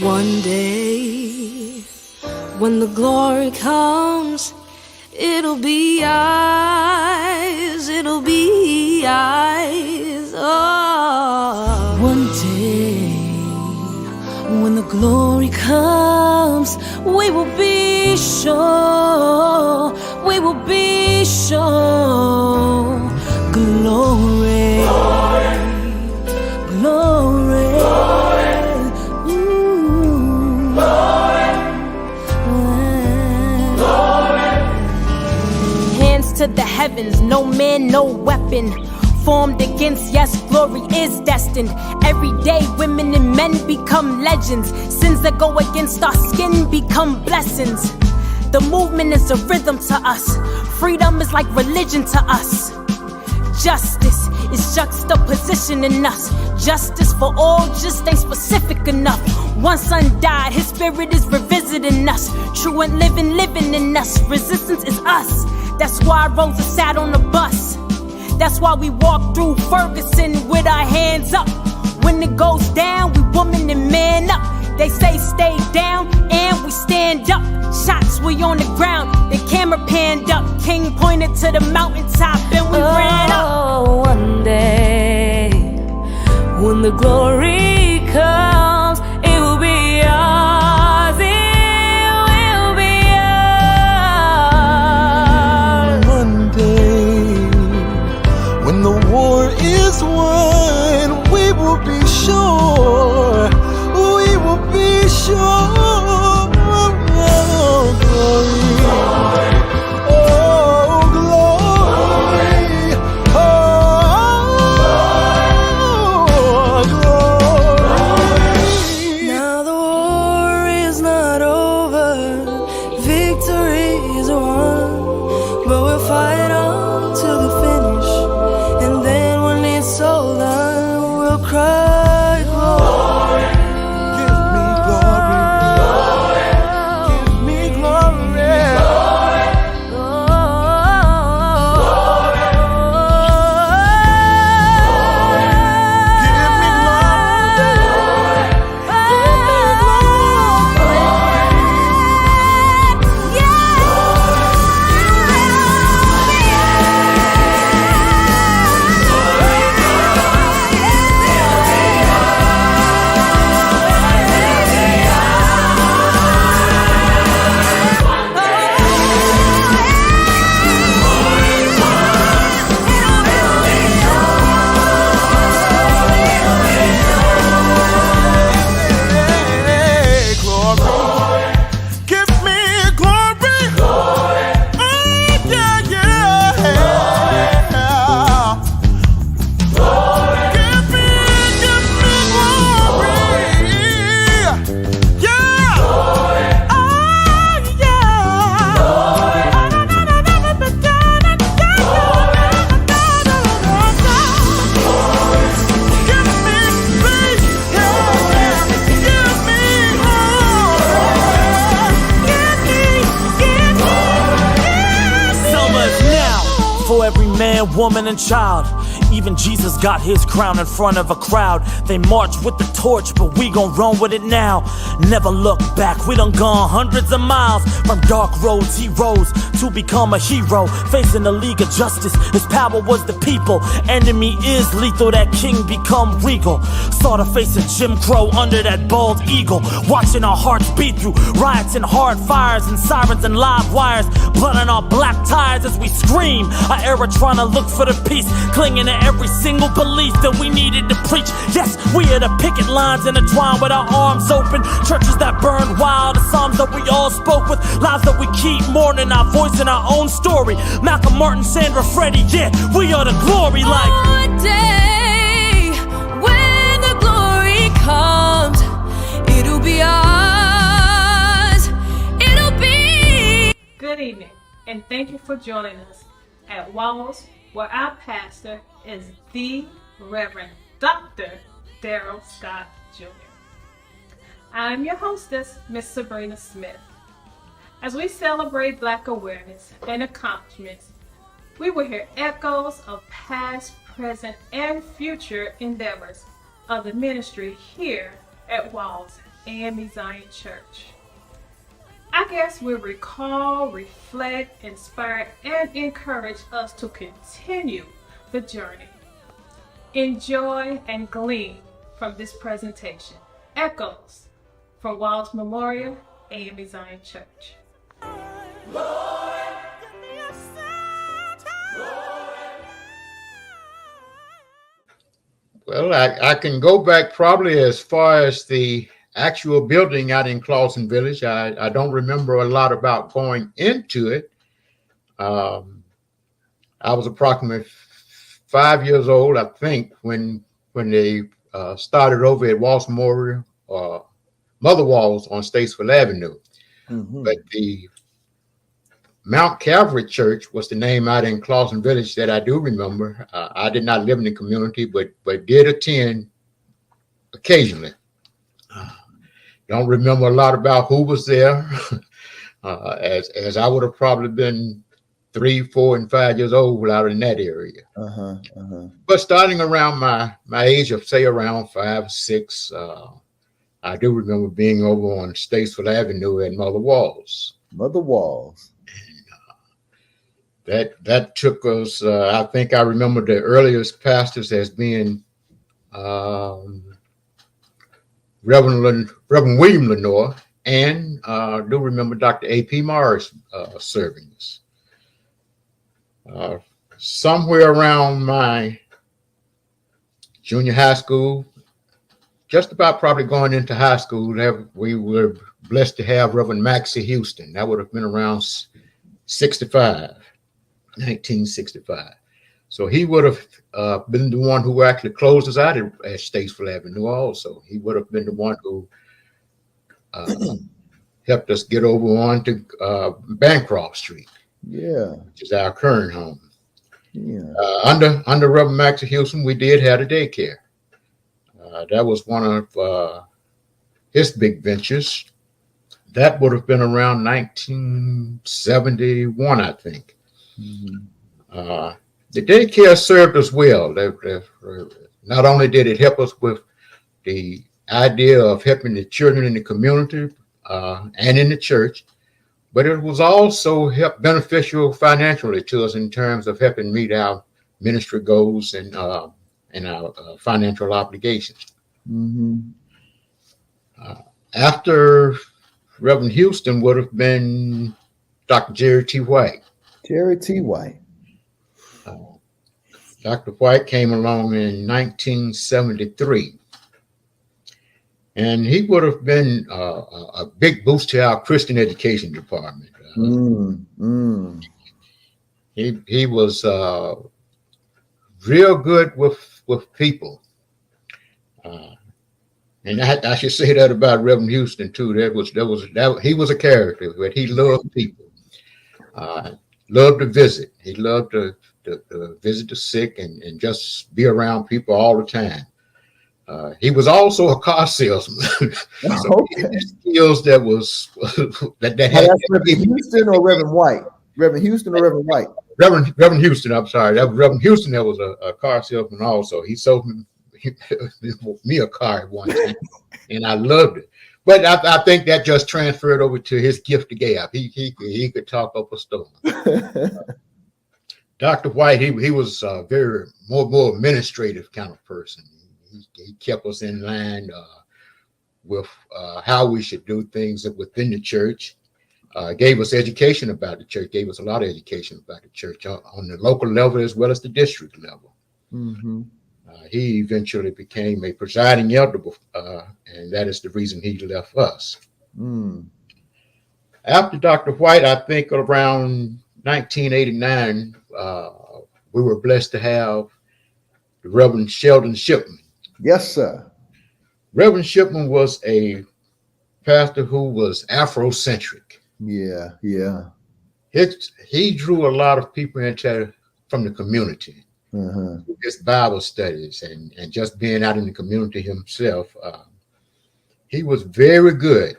One day, when the glory comes, it'll be eyes, it'll be eyes. Oh. One day, when the glory comes, we will be sure, we will be sure. Glory, glory, glory. To the heavens, no man, no weapon formed against, yes, glory is destined. Every day women and men become legends. Sins that go against our skin become blessings. The movement is a rhythm to us. Freedom is like religion to us. Justice is juxtaposition in us. Justice for all just ain't specific enough. One son died, his spirit is revisiting us. True and living in us. Resistance is us. That's why Rosa sat on the bus. That's why we walk through Ferguson with our hands up. When it goes down, we woman and man up. They say stay down, and we stand up. Shots, we on the ground, the camera panned up. King pointed to the mountaintop, and we ran up. One day, when the glory comes, it will be ours, it will be ours. One day, when the war is won, we will be sure, we will be sure. Oh, glory. Oh, glory. Oh, glory. Now the war is not over, victory is won, but we'll fight on to the finish, and then when it's all done, we'll cry glory. Give me glory. Give me glory. Give me every man, woman, and child. Even Jesus got his crown in front of a crowd. They march with the torch, but we gon' run with it now. Never look back, we done gone hundreds of miles. From dark roads he rose to become a hero. Facing the League of Justice, his power was the people. Enemy is lethal, that king become regal. Saw the face of Jim Crow under that bald eagle. Watching our hearts beat through riots and hard fires and sirens and live wires. Blood on our black tires as we scream. Our era trying to look for the peace, clinging to every single belief that we needed to preach. Yes, we are the picket lines intertwined with our arms open. Churches that burned wild, the psalms that we all spoke with. Lives that we keep mourning, our voice and our own story. Malcolm, Martin, Sandra, Freddie, yeah, we are the glory like. One day, when the glory comes, it'll be ours, it'll be. Good evening, and thank you for joining us at Walls, where our pastor is the Reverend Dr. Darrell Scott Jr. I'm your hostess, Miss Sabrina Smith. As we celebrate Black awareness and accomplishments, we will hear echoes of past, present, and future endeavors of the ministry here at Walls AME Zion Church. I guess we'll recall, reflect, inspire, and encourage us to continue the journey. Enjoy and glean from this presentation. Echoes from Walls Memorial, AME Zion Church. Well, I can go back probably as far as the actual building out in Clawson Village. I don't remember a lot about going into it. I was approximately 5 years old, I think, when they started over at Walls Memorial, Mother Walls on Statesville Avenue. Mm-hmm. But the Mount Calvary Church was the name out in Clawson Village that I do remember. I did not live in the community, but did attend occasionally. Don't remember a lot about who was there, as I would have probably been 3, 4, and 5 years old out in that area. But starting around my age of, say, around 5, 6, I do remember being over on Statesville Avenue at Mother Walls. Mother Walls. That took us. I think I remember the earliest pastors as being Reverend William Lenore, and I do remember Dr. A.P. Morris serving us. Somewhere around my junior high school, just about probably going into high school, we were blessed to have Reverend Maxie Houston. That would have been around 1965. So he would have been the one who actually closed us out at Statesville Avenue also. He would have been the one who helped us get over on to Bancroft Street, which is our current home. Under Reverend Maxie Houston, we did have a daycare. That was one of his big ventures. That would have been around 1971, I think. The daycare served us well. Not only did it help us with the idea of helping the children in the community and in the church, but it was also beneficial financially to us in terms of helping meet our ministry goals and our financial obligations. After Reverend Houston would have been Dr. Jerry T. White. Jerry T. White. Dr. White came along in 1973, and he would have been a big boost to our Christian education department. He was real good with people, and I should say that about Reverend Houston too. He was a character, but he loved people. Loved to visit. He loved to visit the sick and just be around people all the time. He was also a car salesman. So he had skills that had. That's Reverend Houston or Reverend White? Reverend Houston or Reverend White? Reverend Houston. I'm sorry. That was Reverend Houston. That was a car salesman also. He sold me a car at one time, and I loved it. But I think that just transferred over to his gift of gab. He could talk up a storm. Dr. White, he was a very more administrative kind of person. He kept us in line with how we should do things within the church. Gave us education about the church. Gave us a lot of education about the church on the local level as well as the district level. He eventually became a presiding elder, and that is the reason he left us. After Dr. White, I think around 1989, we were blessed to have the Reverend Sheldon Shipman. Yes, sir. Reverend Shipman was a pastor who was Afrocentric. Yeah. He drew a lot of people from the community. His Bible studies and just being out in the community himself. He was very good.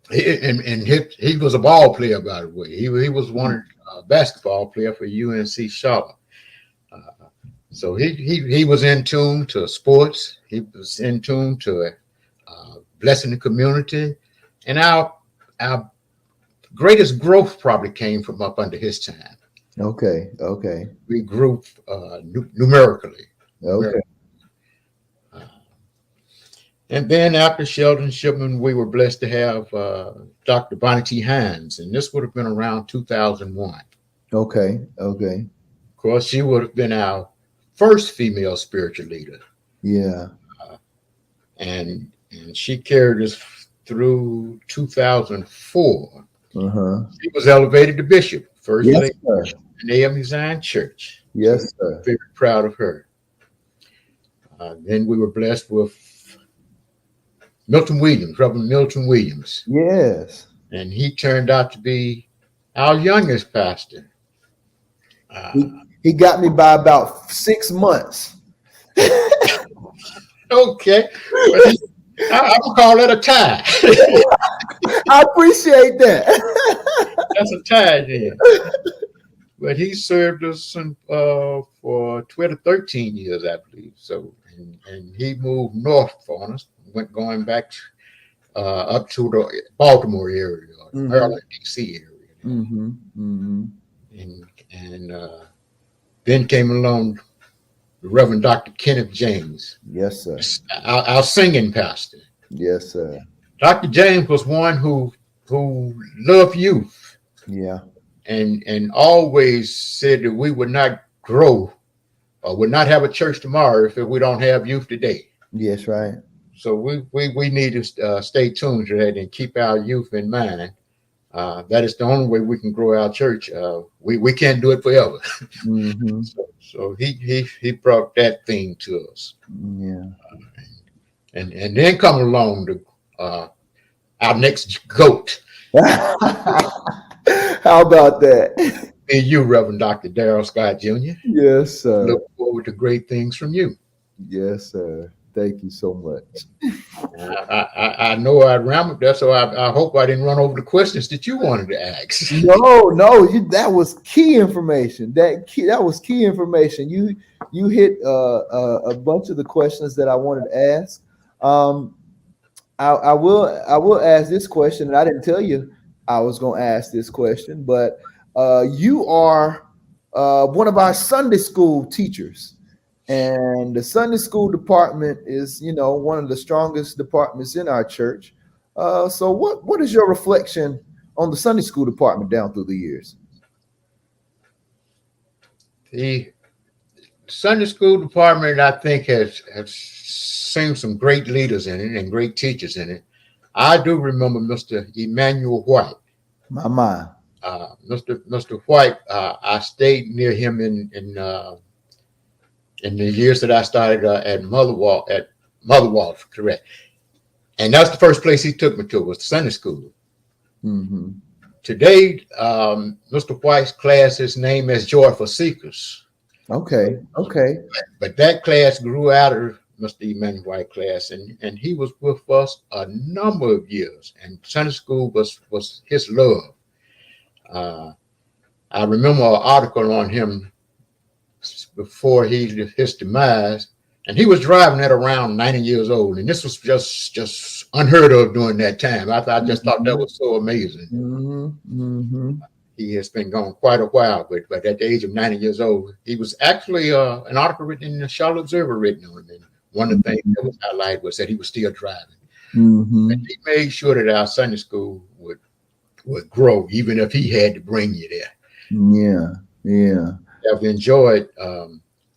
He was a ball player, by the way. He was one basketball player for UNC Charlotte. So he was in tune to sports. He was in tune to blessing the community. And our greatest growth probably came from up under his time. Okay. Okay. We grew numerically. Okay. And then after Sheldon Shipman, we were blessed to have Dr. Bonnie T. Hines, and this would have been around 2001. Okay. Okay. Of course, she would have been our first female spiritual leader. Yeah. And she carried us through 2004. She was elevated to bishop, first lady of the AME Zion Church. Yes, so sir. Very proud of her. Then we were blessed with Milton Williams, Reverend Milton Williams. Yes. And he turned out to be our youngest pastor. He got me by about 6 months. Okay. I'm going to call that a tie. I appreciate that. That's a tie then. But he served us for 12 to 13 years, I believe. So, and he moved north on us, going back up to the Baltimore area, or Maryland, D.C. area. And then came along the Reverend Dr. Kenneth James. Yes, sir. Our singing pastor. Yes, sir. Dr. James was one who loved youth. Yeah. And always said that we would not grow or would not have a church tomorrow if we don't have youth today. Yes, right. So we need to stay tuned to that and keep our youth in mind. That is the only way we can grow our church. We can't do it forever. So he brought that thing to us. Yeah. And then come along our next GOAT. How about that? And you, Reverend Dr. Darrell Scott Jr. Yes, sir. Look forward to great things from you. Yes, sir. Thank you so much. I know I rambled there, so I hope I didn't run over the questions that you wanted to ask. No, that was key information. That was key information. You hit a bunch of the questions that I wanted to ask. I will ask this question, and I didn't tell you I was going to ask this question, but you are one of our Sunday school teachers. And the Sunday school department is, one of the strongest departments in our church. So what is your reflection on the Sunday school department down through the years? The Sunday school department, I think, has seen some great leaders in it and great teachers in it. I do remember Mr. Emmanuel White. My. Mr. White, I stayed near him in the years that I started at Motherwell, correct. And that's the first place he took me to, was Sunday school. Today, Mr. White's class is named as Joyful Seekers. Okay. But that class grew out of Mr. Emmanuel White class, and he was with us a number of years, and Sunday school was his love. I remember an article on him before his demise, and he was driving at around 90 years old, and this was just unheard of during that time. I just thought that was so amazing. He has been gone quite a while, but at the age of 90 years old, he was actually an article written in the Charlotte Observer written on him. One of the things that was highlighted was that he was still driving. And he made sure that our Sunday school would grow, even if he had to bring you there. Yeah. I've enjoyed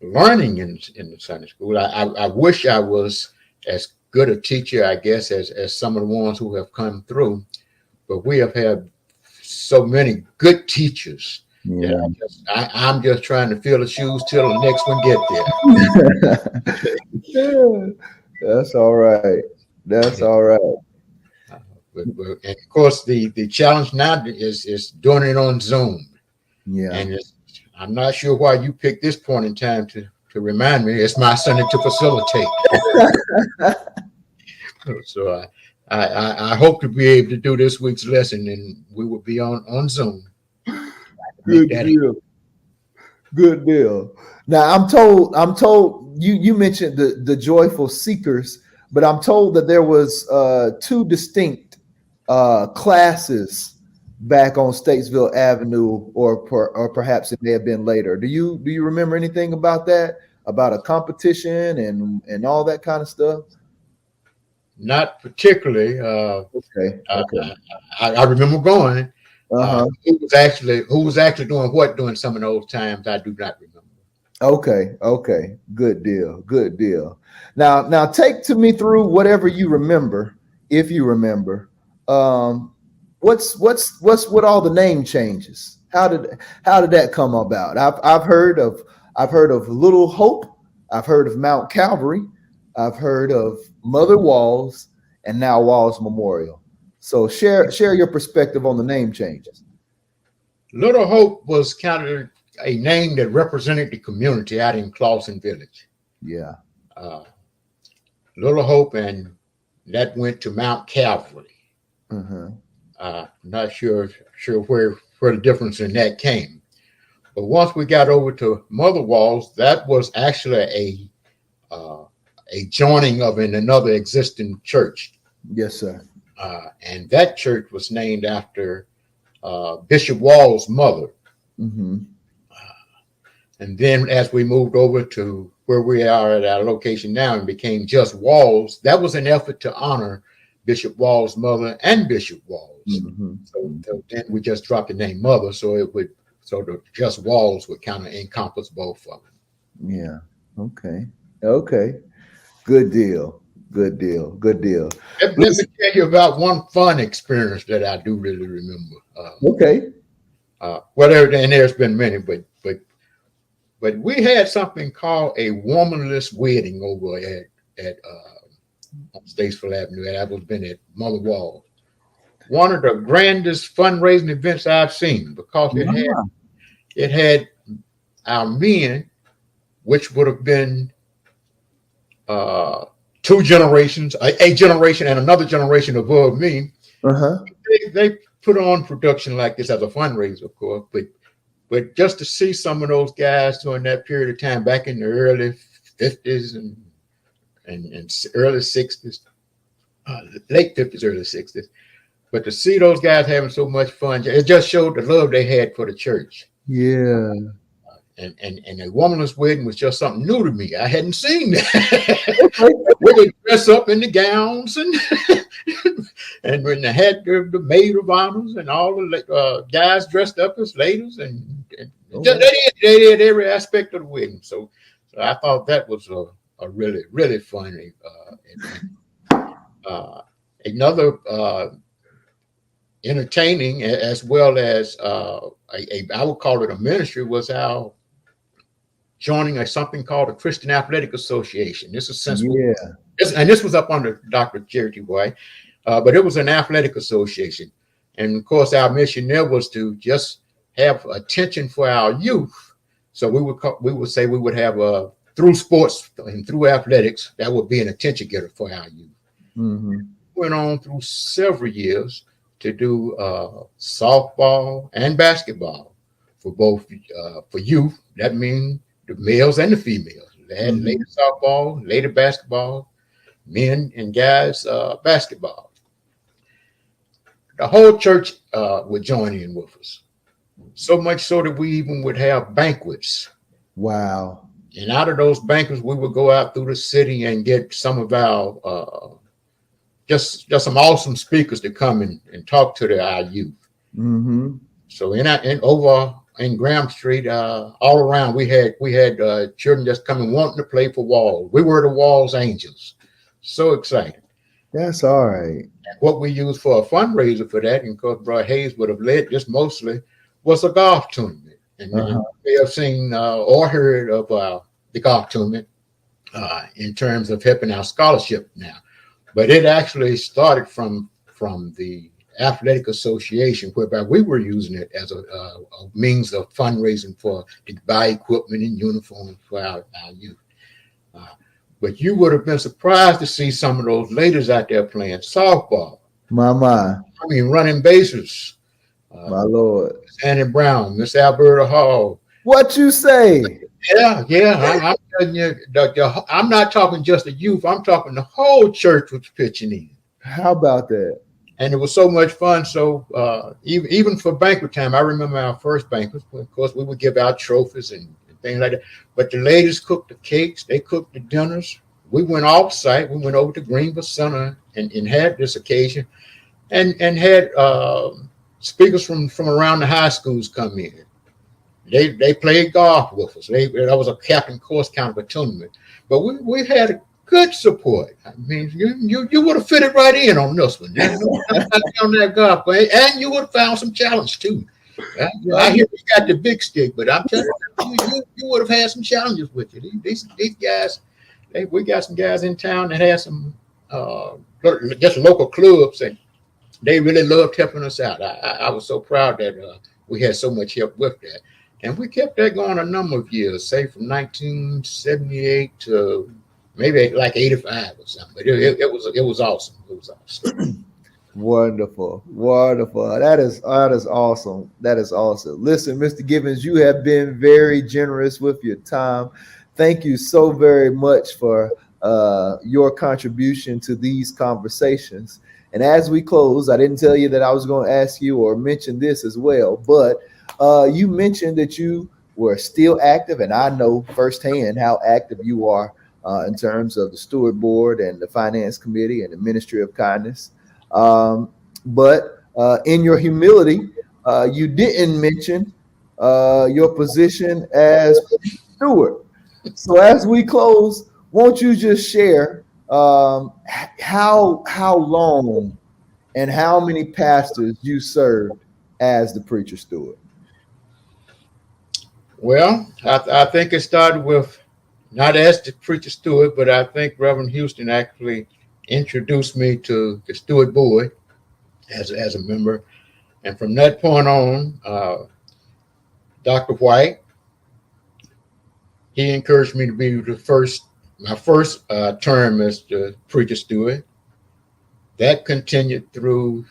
learning in the Sunday school. I wish I was as good a teacher, I guess, as some of the ones who have come through, but we have had so many good teachers. I'm just trying to fill the shoes till the next one get there. That's all right. And of course, the challenge now is doing it on Zoom. And I'm not sure why you picked this point in time to remind me. It's my Sunday to facilitate. So I hope to be able to do this week's lesson, and we will be on Zoom. Good deal. Now I'm told you mentioned the Joyful Seekers. but I'm told that there was two distinct classes back on Statesville Avenue, or perhaps it may have been later. Do you remember anything about that? About a competition and all that kind of stuff? Not particularly. Okay. I remember going. Uh-huh. Who was actually doing what during some of those times, I do not remember. Okay. Good deal. Now take to me through whatever you remember, if you remember. What's with all the name changes? How did that come about? I've heard of Little Hope, I've heard of Mount Calvary, I've heard of Mother Walls, and now Walls Memorial. So share your perspective on the name changes. Little Hope was kind of a name that represented the community out in Clawson Village. Yeah. Little Hope, and that went to Mount Calvary. Not sure where the difference in that came. But once we got over to Mother Walls, that was actually a joining of another existing church. Yes, sir. And that church was named after Bishop Wall's mother. And then as we moved over to where we are at our location now and became just Walls, that was an effort to honor Bishop Wall's mother and Bishop Walls. So then we just dropped the name Mother, so the just Walls would kind of encompass both of them. Yeah. Okay. Good deal. Let me tell you about one fun experience that I do really remember. Okay. And there's been many, but we had something called a womanless wedding over at on Statesville Avenue. That was been at Mother Walls. One of the grandest fundraising events I've seen, because it had our men, which would have been two generations, a generation and another generation above me. They put on production like this as a fundraiser, of course, but just to see some of those guys during that period of time back in the early 50s and early 60s, late 50s, early 60s, but to see those guys having so much fun, it just showed the love they had for the church. Yeah. And a womanless wedding was just something new to me. I hadn't seen that. We would dress up in the gowns and when they had the maid of honors and all the guys dressed up as ladies and they did every aspect of the wedding. So I thought that was a really, really funny. Another entertaining as well as I would call it a ministry was our joining something called the Christian Athletic Association. This is this was up under Dr. Charity White, but it was an athletic association. And of course, our mission there was to just have attention for our youth. So we would say we would have through sports and through athletics, that would be an attention getter for our youth. Went on through several years to do softball and basketball for both for youth. That means the males and the females. They had lady softball, lady basketball, men and guys basketball. The whole church would join in with us. So much so that we even would have banquets. Wow. And out of those banquets, we would go out through the city and get some of our just some awesome speakers to come and talk to our youth. So over in Graham Street, all around, we had children just coming wanting to play for Walls. We were the Walls Angels. So excited. That's all right. And what we used for a fundraiser for that, and of course, Brother Hayes would have led this mostly, was a golf tournament. And we have seen or heard of the golf tournament in terms of helping our scholarship now. But it actually started from the athletic association, whereby we were using it as a means of fundraising to buy equipment and uniforms for our youth. But you would have been surprised to see some of those ladies out there playing softball. My. I mean, running bases. My Lord. Miss Annie Brown, Miss Alberta Hall, What you say? Yeah, yeah. I'm telling you, I'm not talking just the youth. I'm talking the whole church was pitching in. How about that? And it was so much fun. So even for banquet time, I remember our first banquet. Of course, we would give out trophies and things like that. But the ladies cooked the cakes. They cooked the dinners. We went off site. We went over to Greenville Center and had this occasion and had speakers from around the high schools come in. They played golf with us. That was a captain course kind of a tournament. But we had a good support. I mean, you would have fitted right in on this one. On that golf play, and you would have found some challenge too. I hear you got the big stick, but I'm telling you would have had some challenges with you. These guys, we got some guys in town that had some just local clubs, and they really loved helping us out. I was so proud that we had so much help with that. And we kept that going a number of years, say from 1978 to maybe like 85 or something. But it was awesome. It was awesome. Wonderful, wonderful. That is awesome. That is awesome. Listen, Mr. Gibbons, you have been very generous with your time. Thank you so very much for your contribution to these conversations. And as we close, I didn't tell you that I was going to ask you or mention this as well, but you mentioned that you were still active, and I know firsthand how active you are in terms of the steward board and the finance committee and the ministry of kindness. But in your humility, you didn't mention your position as steward. So as we close, won't you just share how long and how many pastors you served as the preacher steward? Well, I think it started with not as the preacher steward, but I think Reverend Houston actually introduced me to the steward board as a member. And from that point on, Dr. White, he encouraged me to be my first term as the preacher steward. That continued through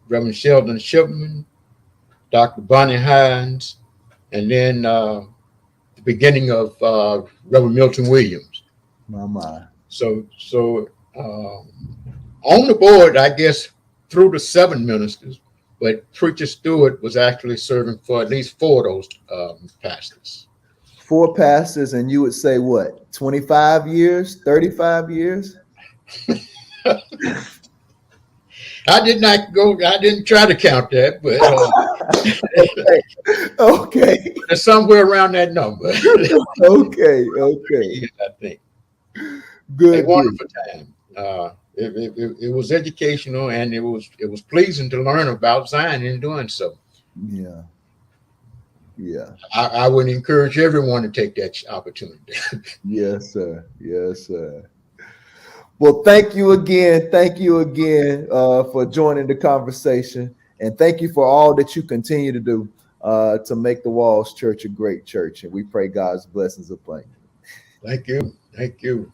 Reverend Sheldon Shipman, Dr. Bonnie Hines, and then the beginning of Reverend Milton Williams. My. So on the board, I guess, through the 7 ministers, but preacher steward was actually serving for at least 4 of those pastors. 4 pastors, and you would say what, 25 years, 35 years? I didn't try to count that, but okay. It's somewhere around that number. Okay. I think. Good. A wonderful time. It was educational, and it was pleasing to learn about Zion in doing so. Yeah. I would encourage everyone to take that opportunity. Yes, sir. Well, thank you again. For joining the conversation, and thank you for all that you continue to do to make the Walls Church a great church. And we pray God's blessings upon you. Thank you.